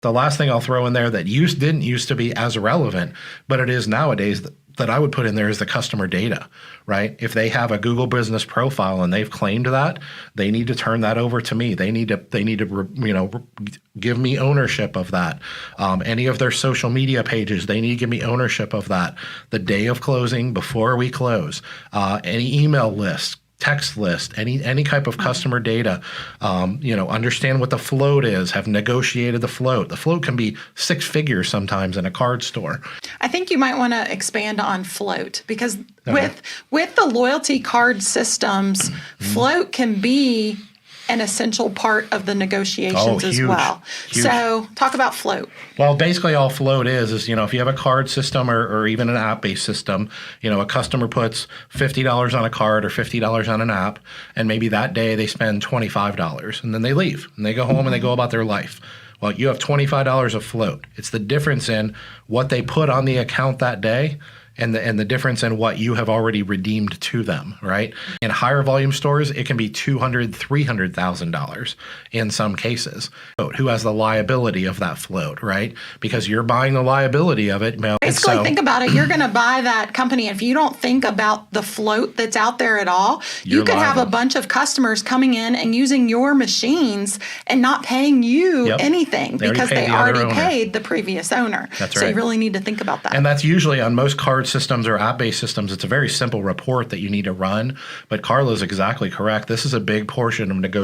The last thing I'll throw in there that didn't used to be as relevant, but it is nowadays that I would put in there is the customer data, right? If they have a Google Business Profile and they've claimed that, they need to turn that over to me. They need to give me ownership of that. Any of their social media pages, they need to give me ownership of that. The day of closing, before we close, any email lists, text list, any type of customer data, understand what the float is, have negotiated the float. The float can be 6 figures sometimes in a card store. I think you might want to expand on float because with the loyalty card systems, float can be an essential part of the negotiations as well. Huge. So talk about float. Well, basically all float is if you have a card system or even an app-based system, a customer puts $50 on a card or $50 on an app, and maybe that day they spend $25 and then they leave and they go home and they go about their life. Well, you have $25 of float. It's the difference in what they put on the account that day and the difference in what you have already redeemed to them, right? In higher volume stores, it can be $200,000, $300,000 in some cases. Who has the liability of that float, right? Because you're buying the liability of it. Basically, think about it. You're going to buy that company. If you don't think about the float that's out there at all, you could have a bunch of customers coming in and using your machines and not paying you anything because they already paid the previous owner. That's right. So you really need to think about that. And that's usually on most card systems or app-based systems. It's a very simple report that you need to run. But Carla's exactly correct. This is a big portion of negotiation.